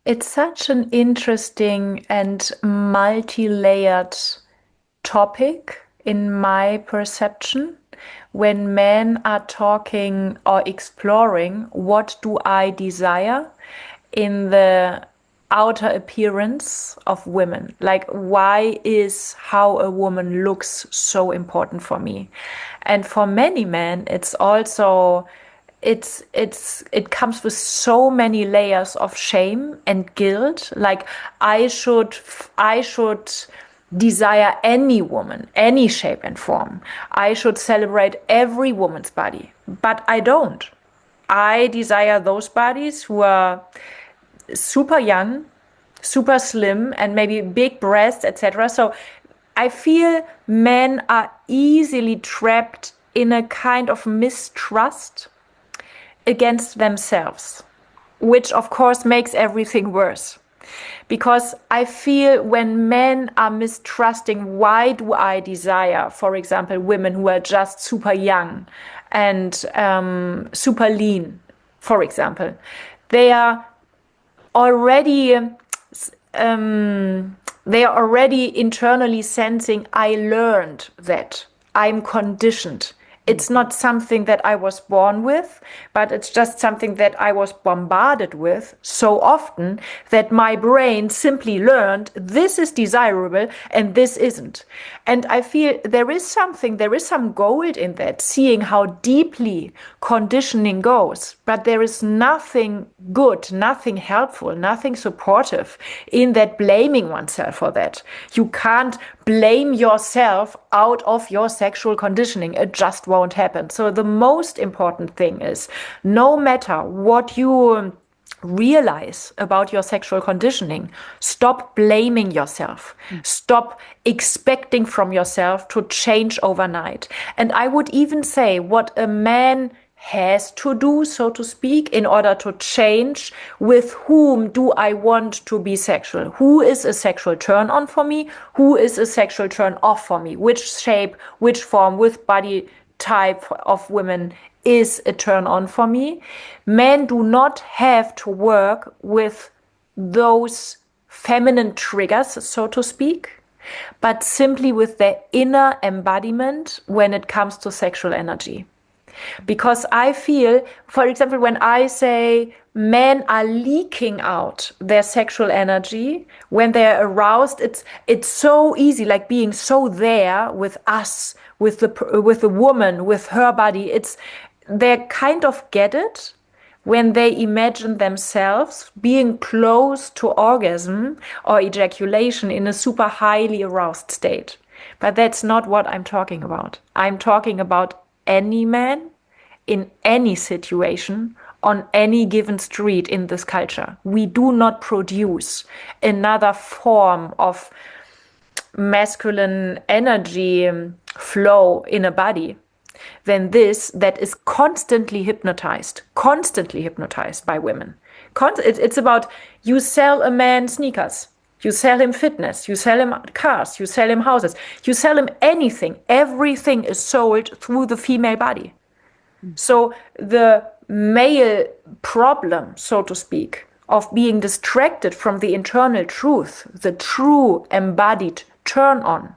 It's such an interesting and multi-layered topic in my perception when men are talking or exploring what do I desire in the outer appearance of women. Like, why is how a woman looks so important for me? And for many men, it's also it comes with so many layers of shame and guilt. Like, I should desire any woman, any shape and form. I should celebrate every woman's body, but I don't. I desire those bodies who are super young, super slim, and maybe big breasts, etc. So I feel men are easily trapped in a kind of mistrust against themselves, which of course makes everything worse. Because I feel when men are mistrusting, why do I desire, for example, women who are just super young and super lean, for example, they are already they are already internally sensing, I learned that, I'm conditioned. It's not something that I was born with, but it's just something that I was bombarded with so often that my brain simply learned this is desirable and this isn't. And I feel there is some gold in that, seeing how deeply conditioning goes. But there is nothing good, nothing helpful, nothing supportive in that blaming oneself for that. You can't blame yourself out of your sexual conditioning. It just won't happen. So the most important thing is, no matter what you realize about your sexual conditioning, stop blaming yourself. Stop expecting from yourself to change overnight. And I would even say what a man has to do, so to speak, in order to change, with whom do I want to be sexual? Who is a sexual turn on for me? Who is a sexual turn off for me? Which shape, which form, with body type of women is a turn on for me? Men do not have to work with those feminine triggers, so to speak, but simply with their inner embodiment when it comes to sexual energy. Because I feel, for example, when I say men are leaking out their sexual energy when they're aroused, it's so easy, like being so there with us, with the woman, with her body. They kind of get it when they imagine themselves being close to orgasm or ejaculation in a super highly aroused state. But that's not what I'm talking about. I'm talking about any man in any situation on any given street in this culture. We do not produce another form of masculine energy flow in a body than this, that is constantly hypnotized by women. It's about, you sell a man sneakers, you sell him fitness, you sell him cars, you sell him houses, you sell him anything. Everything is sold through the female body. So the male problem, so to speak, of being distracted from the internal truth, the true embodied turn on,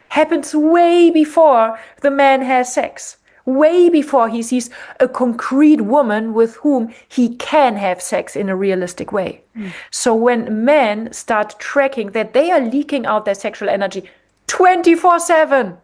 happens way before the man has sex. Way before he sees a concrete woman with whom he can have sex in a realistic way. So when men start tracking that they are leaking out their sexual energy 24/7,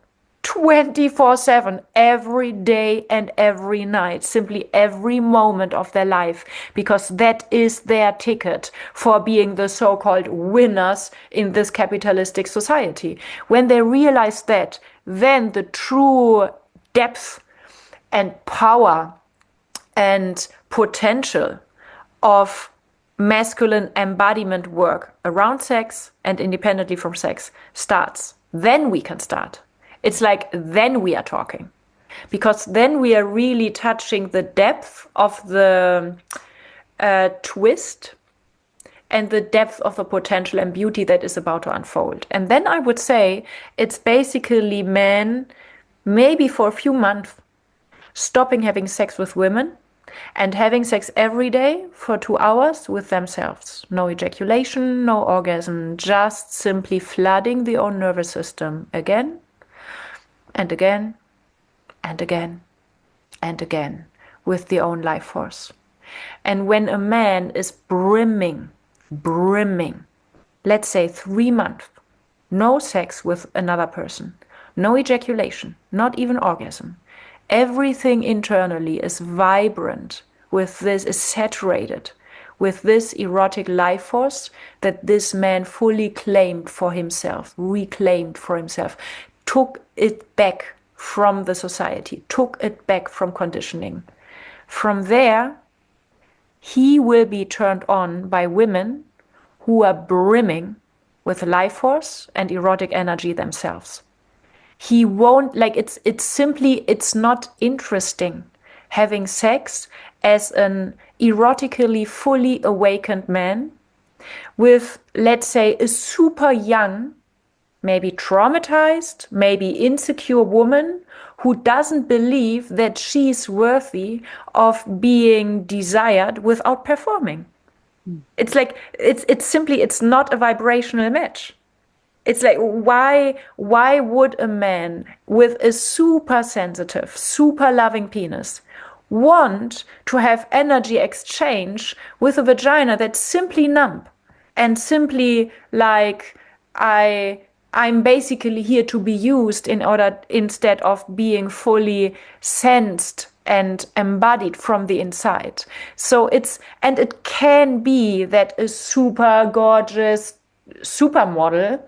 24/7, every day and every night, simply every moment of their life, because that is their ticket for being the so-called winners in this capitalistic society. When they realize that, then the true depth and power and potential of masculine embodiment work around sex and independently from sex starts. Then we can start. It's like, then we are talking. Because then we are really touching the depth of the twist and the depth of the potential and beauty that is about to unfold. And then I would say it's basically men, maybe for a few months, stopping having sex with women and having sex every day for 2 hours with themselves. No ejaculation, no orgasm, just simply flooding the own nervous system again and again and again and again with the own life force. And when a man is brimming, let's say 3 months, no sex with another person, no ejaculation, not even orgasm, everything internally is vibrant with this, is saturated with this erotic life force that this man fully claimed for himself, reclaimed for himself, took it back from the society, took it back from conditioning. From there, he will be turned on by women who are brimming with life force and erotic energy themselves. He won't, like, it's simply, it's not interesting having sex as an erotically fully awakened man with, let's say, a super young, maybe traumatized, maybe insecure woman who doesn't believe that she's worthy of being desired without performing. It's like, it's simply, it's not a vibrational match. It's like, why would a man with a super sensitive, super loving penis want to have energy exchange with a vagina that's simply numb and simply like, I'm basically here to be used instead of being fully sensed and embodied from the inside. So it can be that a super gorgeous supermodel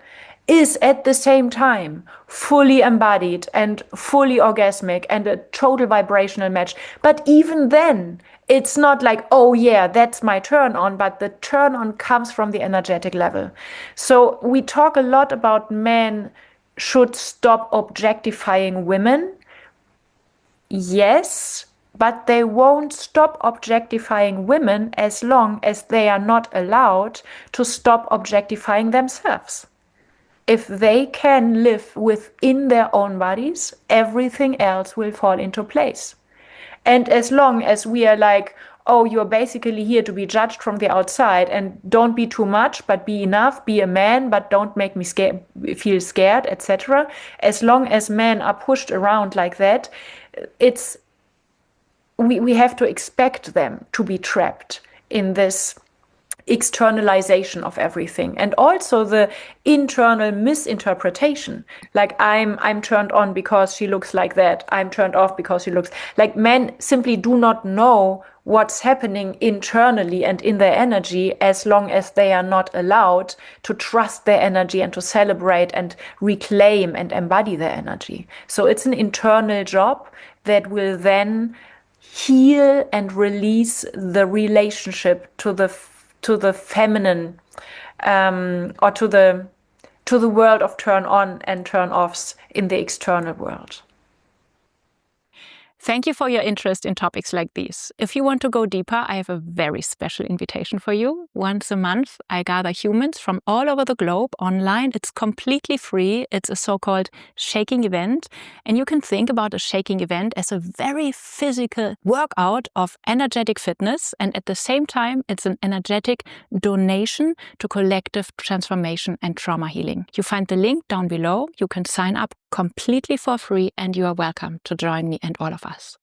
is at the same time fully embodied and fully orgasmic and a total vibrational match. But even then, it's not like, oh yeah, that's my turn on, but the turn on comes from the energetic level. So we talk a lot about men should stop objectifying women. Yes, but they won't stop objectifying women as long as they are not allowed to stop objectifying themselves. If they can live within their own bodies, everything else will fall into place. And as long as we are like, oh, you're basically here to be judged from the outside and don't be too much, but be enough, be a man, but don't make me feel scared, etc. As long as men are pushed around like that, we have to expect them to be trapped in this externalization of everything, and also the internal misinterpretation. Like, I'm turned on because she looks like that. I'm turned off because she looks like. Men simply do not know what's happening internally and in their energy as long as they are not allowed to trust their energy and to celebrate and reclaim and embody their energy. So it's an internal job that will then heal and release the relationship to the feminine, or to the world of turn on and turn offs in the external world. Thank you for your interest in topics like these. If you want to go deeper, I have a very special invitation for you. Once a month, I gather humans from all over the globe online. It's completely free. It's a so-called shaking event. And you can think about a shaking event as a very physical workout of energetic fitness. And at the same time, it's an energetic donation to collective transformation and trauma healing. You find the link down below. You can sign up completely for free, and you are welcome to join me and all of us.